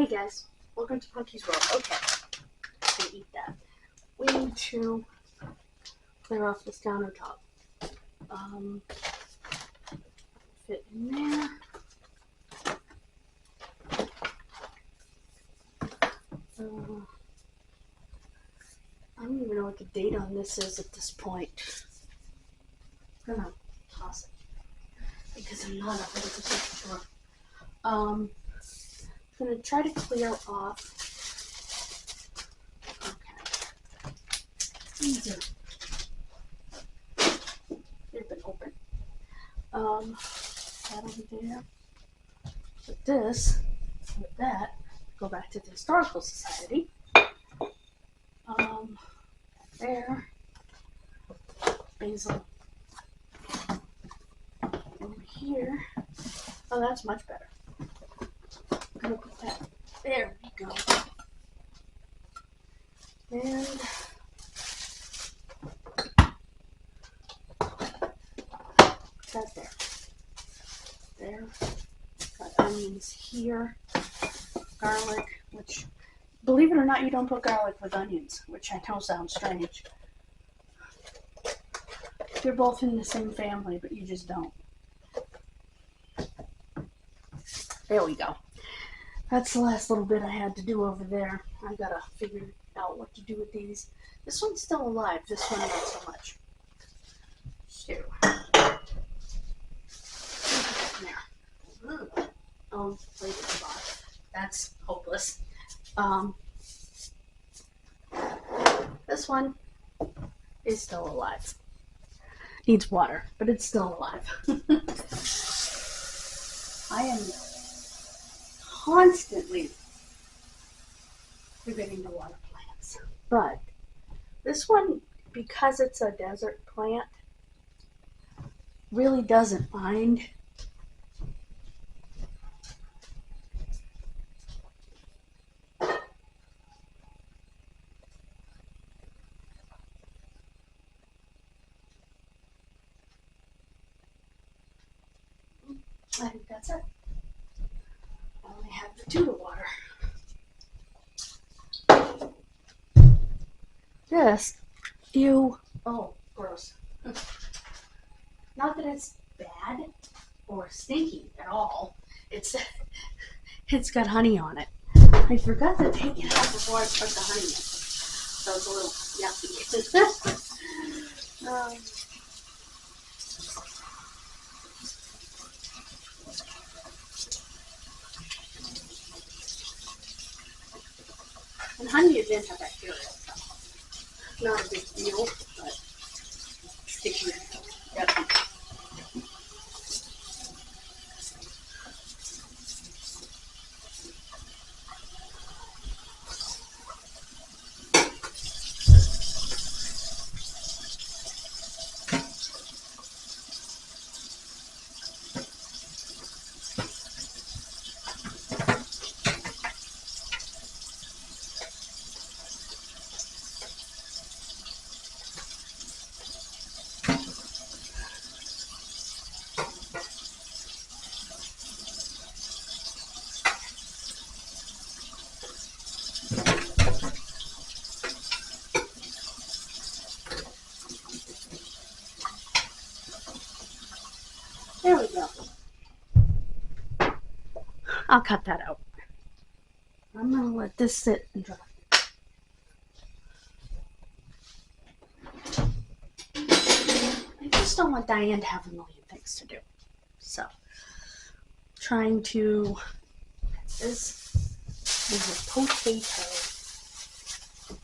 Hey guys, welcome to Punky's World. Okay, I'm gonna eat that. We need to clear off this countertop. Fit in there. I don't even know what the date on this is at this point. I'm gonna toss it because I'm not 100% sure. I'm gonna try to clear off. Okay. These are. They've been open. That over there. With this, with that, go back to the Historical Society. There. Basil. Over here. Oh, that's much better. I'm gonna put that. There we go. And that there. There. Got onions here. Garlic, which, believe it or not, you don't put garlic with onions, which I know sounds strange. They're both in the same family, but you just don't. There we go. That's the last little bit I had to do over there. I gotta figure out what to do with these. This one's still alive. This one not so much. So. There. Oh, wait a spot. That's hopeless. This one is still alive. Needs water, but it's still alive. I am constantly forgetting to water plants. But this one, because it's a desert plant, really doesn't mind. I think that's it. I only have the 2 to water. This, oh, gross. Not that it's bad or stinky at all. It's got honey on it. I forgot to take it out before I put the honey in. So it's a little yucky. And honey didn't have bacteria, so not a big deal, but sticky. Yep. There we go. I'll cut that out. I'm going to let this sit and dry. I just don't want Diane to have a million things to do. So, trying to, this is a potato.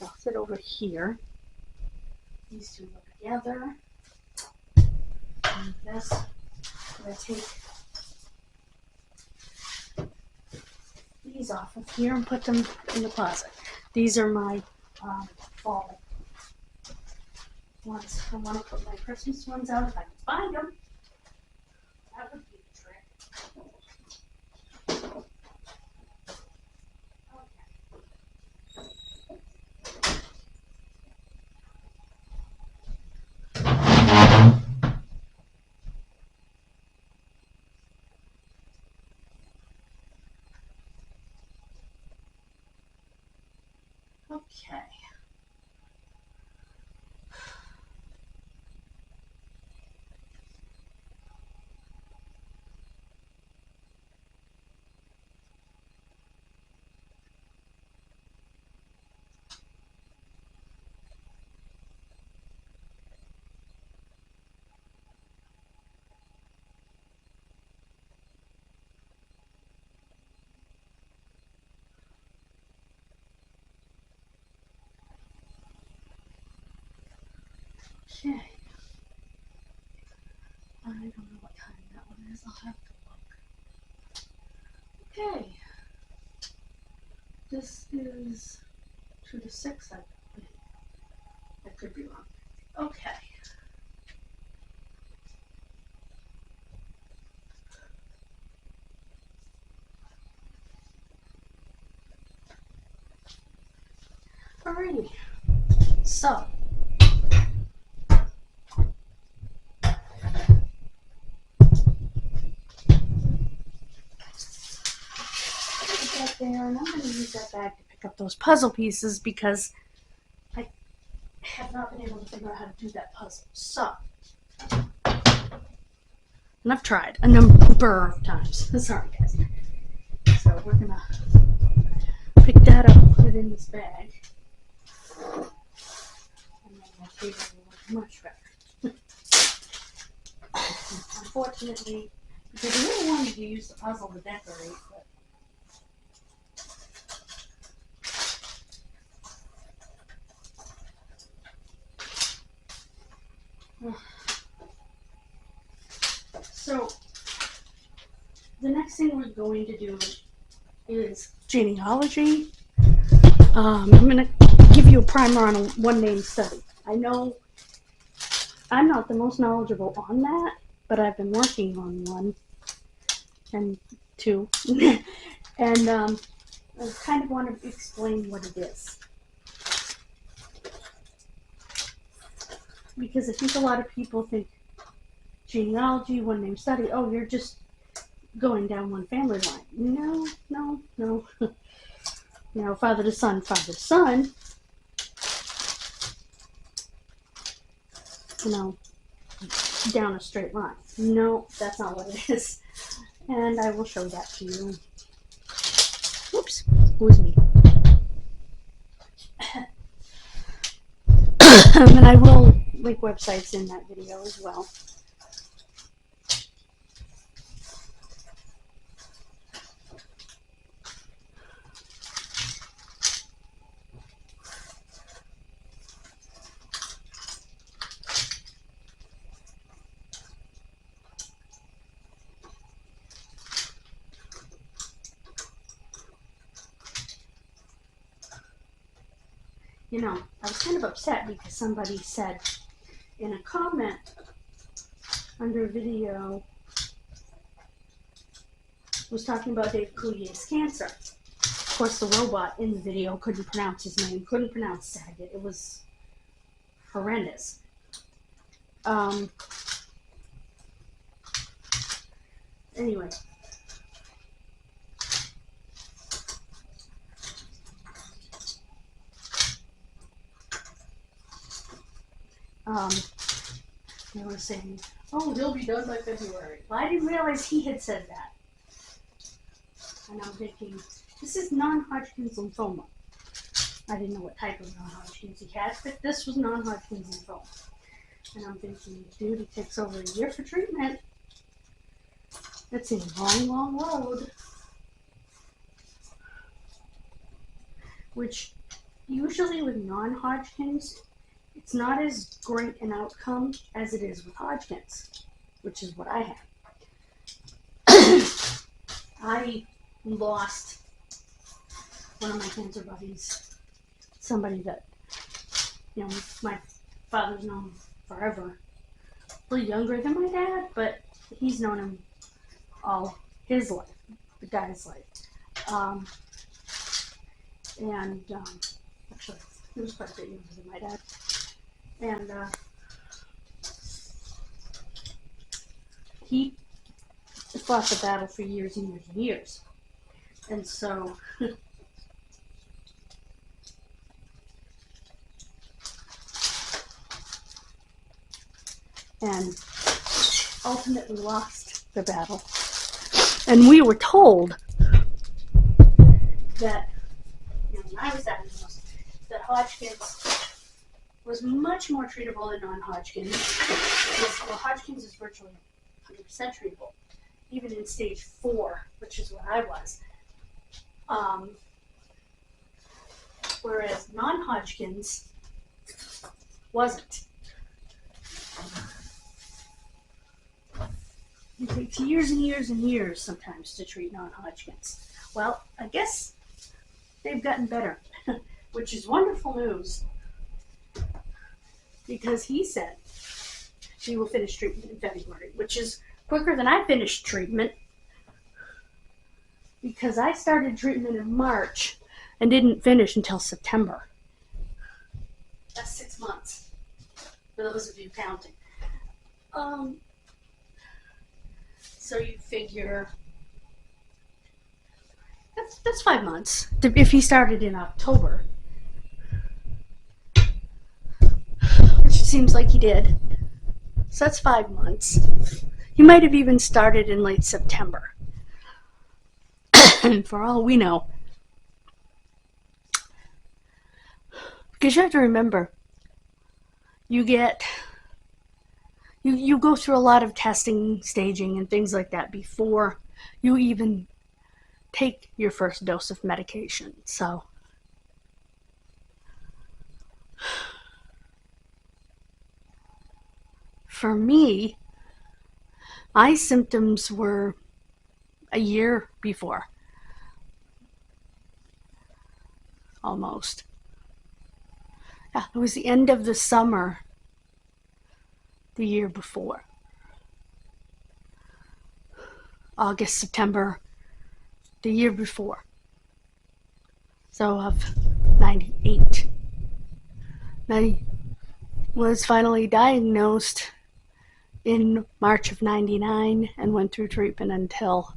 I'll sit over here. These 2 go together. And this, I'm going to take these off of here and put them in the closet. These are my fall ones. I want to put my Christmas ones out if I can find them. That would be the trick. Okay. I don't know what time that one is. I'll have to look. Okay. This is 2 to 6, I believe. I could be wrong. Okay. Alrighty. So. That there, and I'm going to use that bag to pick up those puzzle pieces because I have not been able to figure out how to do that puzzle. So, and I've tried a number of times. Sorry, guys. So we're going to pick that up and put it in this bag. And then my table will look much better. Unfortunately, because I really wanted to use the puzzle to decorate, but so the next thing we're going to do is genealogy. I'm going to give you a primer on a one-name study. I know I'm not the most knowledgeable on that, but I've been working on one and two, and I kind of want to explain what it is. Because I think a lot of people think genealogy, one-name study, oh, you're just going down one family line. No. You know, father to son, you know, down a straight line. No, that's not what it is. And I will show that to you. Whoops, excuse me. And I will link websites in that video as well. You know, I was kind of upset because somebody said in a comment under a video was talking about Dave Coulier's cancer. Of course, the robot in the video couldn't pronounce his name, couldn't pronounce Saget. It was horrendous. Anyway. They were saying, oh, he'll be done by February. Well, I didn't realize he had said that. And I'm thinking, this is non-Hodgkin's lymphoma. I didn't know what type of non-Hodgkin's he had, but this was non-Hodgkin's lymphoma. And I'm thinking, dude, it takes over a year for treatment. That's a long, long road. Which, usually with non-Hodgkin's, it's not as great an outcome as it is with Hodgkin's, which is what I had. I lost one of my cancer buddies, somebody that, you know, my father's known forever. A little younger than my dad, but he's known him all his life, the guy's life. Actually, he was quite a bit younger than my dad. And he fought the battle for years and years and years. And so and ultimately lost the battle. And we were told that, you know, when I was diagnosed, that Hodgkin's was much more treatable than non-Hodgkin's. Well, Hodgkin's is virtually 100% treatable, even in stage 4, which is what I was. Whereas non-Hodgkin's wasn't. It takes years and years and years sometimes to treat non-Hodgkin's. Well, I guess they've gotten better, which is wonderful news, because he said she will finish treatment in February, which is quicker than I finished treatment, because I started treatment in March and didn't finish until September. That's 6 months, for those of you counting. So you figure that's 5 months if he started in October, which it seems like he did. So that's 5 months. He might have even started in late September. And for all we know, because you have to remember, you go through a lot of testing, staging, and things like that before you even take your first dose of medication. So for me, my symptoms were a year before. Almost. Yeah, it was the end of the summer the year before. August, September, the year before. So of 98. I was finally diagnosed in March of 99 and went through treatment until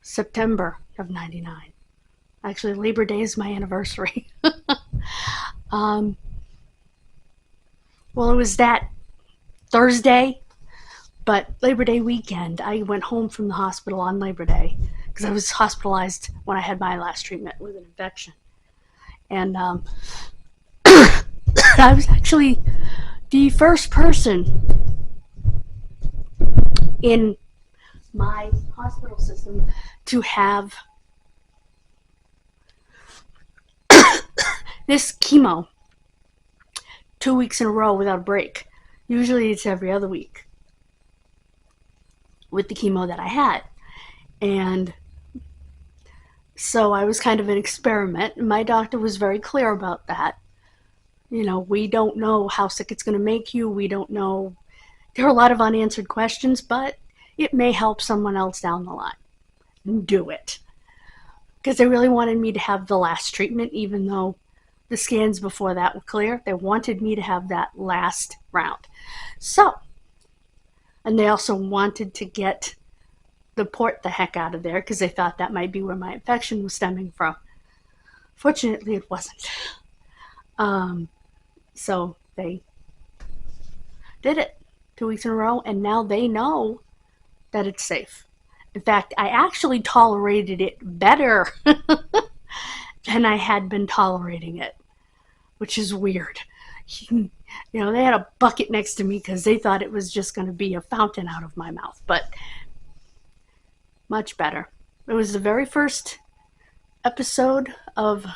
September of 99. Actually, Labor Day is my anniversary. Well, it was that Thursday, but Labor Day weekend, I went home from the hospital on Labor Day because I was hospitalized when I had my last treatment with an infection. And I was actually the first person in my hospital system to have this chemo 2 weeks in a row without a break. Usually it's every other week with the chemo that I had. And so I was kind of an experiment, and my doctor was very clear about that. You know, we don't know how sick it's going to make you. We don't know. There are a lot of unanswered questions, but it may help someone else down the line. Do it. Because they really wanted me to have the last treatment, even though the scans before that were clear. They wanted me to have that last round. So, and they also wanted to get the port the heck out of there because they thought that might be where my infection was stemming from. Fortunately, it wasn't. So they did it 2 weeks in a row, and now they know that it's safe. In fact, I actually tolerated it better than I had been tolerating it, which is weird. You know, they had a bucket next to me because they thought it was just going to be a fountain out of my mouth, but much better. It was the very first episode of,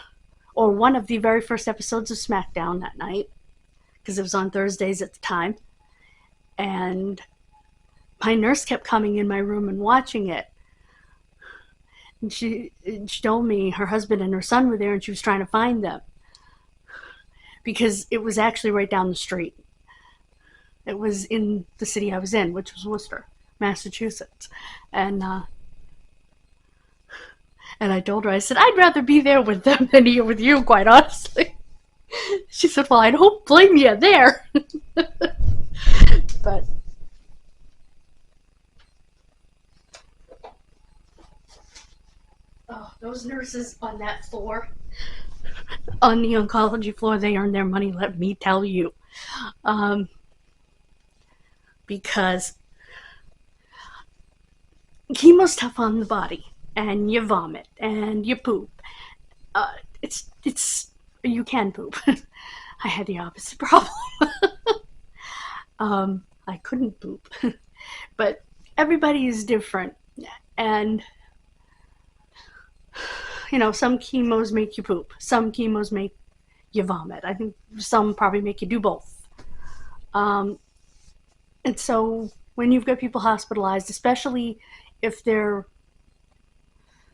or one of the very first episodes of SmackDown that night, because it was on Thursdays at the time, and my nurse kept coming in my room and watching it. And she told me her husband and her son were there and she was trying to find them because it was actually right down the street. It was in the city I was in, which was Worcester, Massachusetts. And I told her, I said, I'd rather be there with them than here with you, quite honestly. She said, well, I don't blame you there. But oh, those nurses on that floor, on the oncology floor, they earn their money, let me tell you. Because chemo's tough on the body, and you vomit, and you poop. You can poop. I had the opposite problem. I couldn't poop. But everybody is different, and you know, some chemos make you poop, some chemos make you vomit. I think some probably make you do both. And so when you've got people hospitalized, especially if they're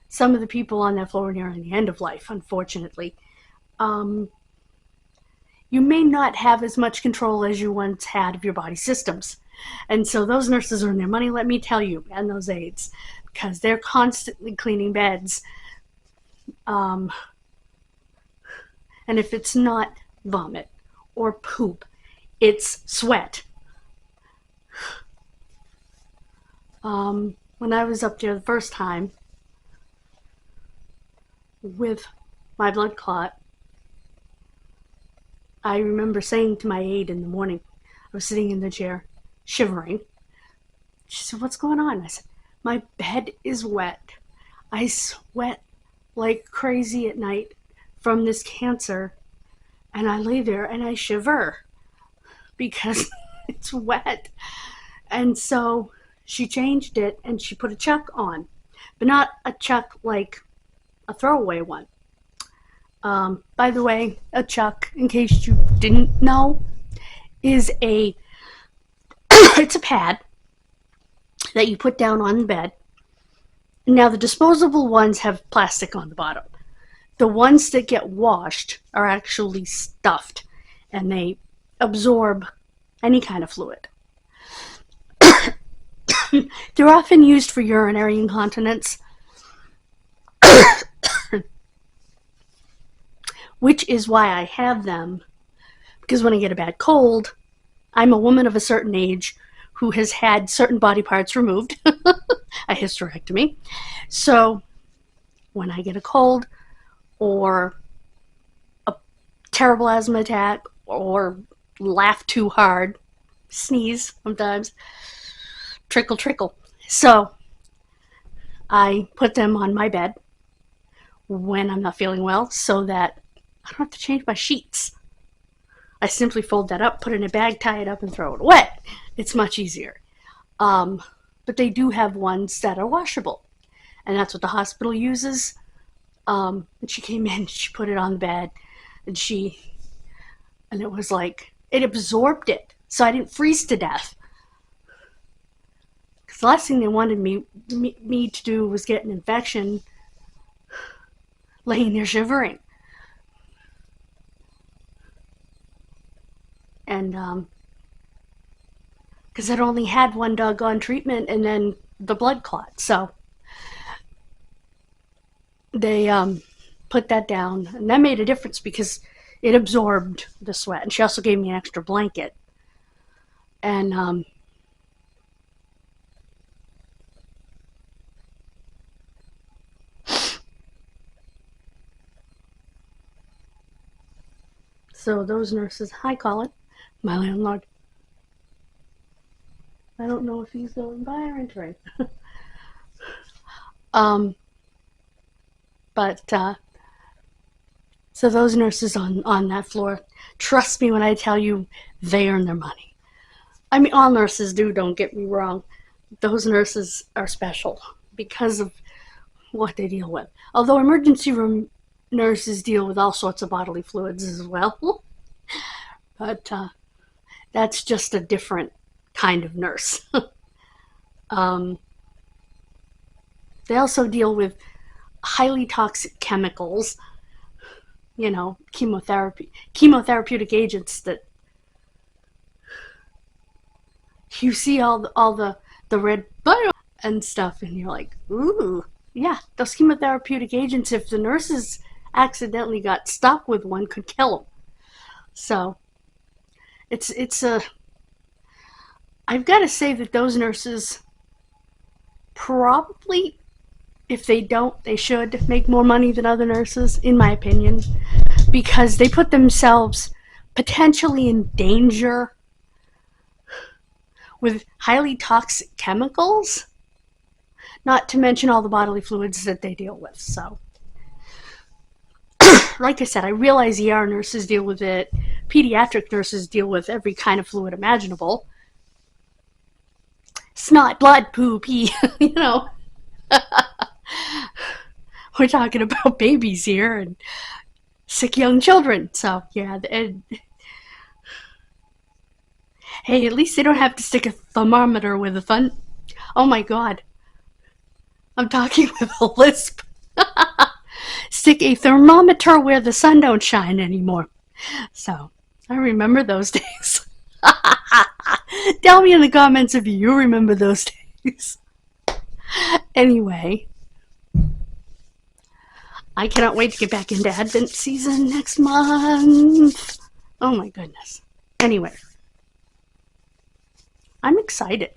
some of the people on that floor nearing the end of life, unfortunately, you may not have as much control as you once had of your body systems. And so those nurses earn their money, let me tell you, and those aides, because they're constantly cleaning beds. And if it's not vomit or poop, it's sweat. When I was up there the first time with my blood clot, I remember saying to my aide in the morning, I was sitting in the chair, shivering. She said, "What's going on?" I said, "My bed is wet. I sweat like crazy at night from this cancer, and I lay there and I shiver because it's wet." And so she changed it and she put a chuck on, but not a chuck like a throwaway one. By the way, a chuck, in case you didn't know, is it's a pad that you put down on the bed. Now, the disposable ones have plastic on the bottom. The ones that get washed are actually stuffed, and they absorb any kind of fluid. They're often used for urinary incontinence, which is why I have them, because when I get a bad cold, I'm a woman of a certain age who has had certain body parts removed, a hysterectomy. So when I get a cold or a terrible asthma attack or laugh too hard, sneeze sometimes, trickle, trickle. So I put them on my bed when I'm not feeling well so that I don't have to change my sheets. I simply fold that up, put it in a bag, tie it up, and throw it away. It's much easier. But they do have ones that are washable, and that's what the hospital uses. And she came in, she put it on the bed, and it was like, it absorbed it, so I didn't freeze to death. Because the last thing they wanted me to do was get an infection laying there shivering. And because I'd only had one doggone treatment and then the blood clot, so they put that down, and that made a difference because it absorbed the sweat. And she also gave me an extra blanket. And so those nurses, hi Colin, my landlord. I don't know if he's going by or entering. So those nurses on that floor, trust me when I tell you, they earn their money. I mean, all nurses do, don't get me wrong. Those nurses are special because of what they deal with. Although emergency room nurses deal with all sorts of bodily fluids as well. But that's just a different kind of nurse. They also deal with highly toxic chemicals, chemotherapeutic agents that you see all the red bio and stuff, and you're like, ooh, yeah, those chemotherapeutic agents, if the nurses accidentally got stuck with one, could kill them. So I've got to say that those nurses probably, if they don't, they should make more money than other nurses, in my opinion, because they put themselves potentially in danger with highly toxic chemicals, not to mention all the bodily fluids that they deal with. So, like I said, I realize ER nurses deal with it, pediatric nurses deal with every kind of fluid imaginable. Snot, blood, poo, pee, We're talking about babies here and sick young children. So, yeah. Hey, at least they don't have to stick a thermometer with a thumb. Oh my god. I'm talking with a lisp. Stick a thermometer where the sun don't shine anymore. So, I remember those days. Tell me in the comments if you remember those days. Anyway, I cannot wait to get back into Advent season next month. Oh my goodness. Anyway, I'm excited.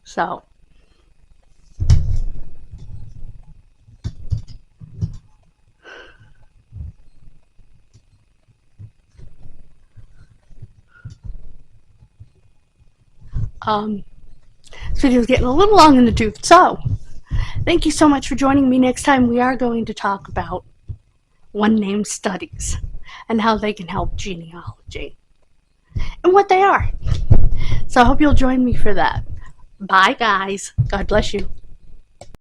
So, this video is getting a little long in the tooth. So, thank you so much for joining me. Next time we are going to talk about one-name studies and how they can help genealogy and what they are. So I hope you'll join me for that. Bye, guys. God bless you.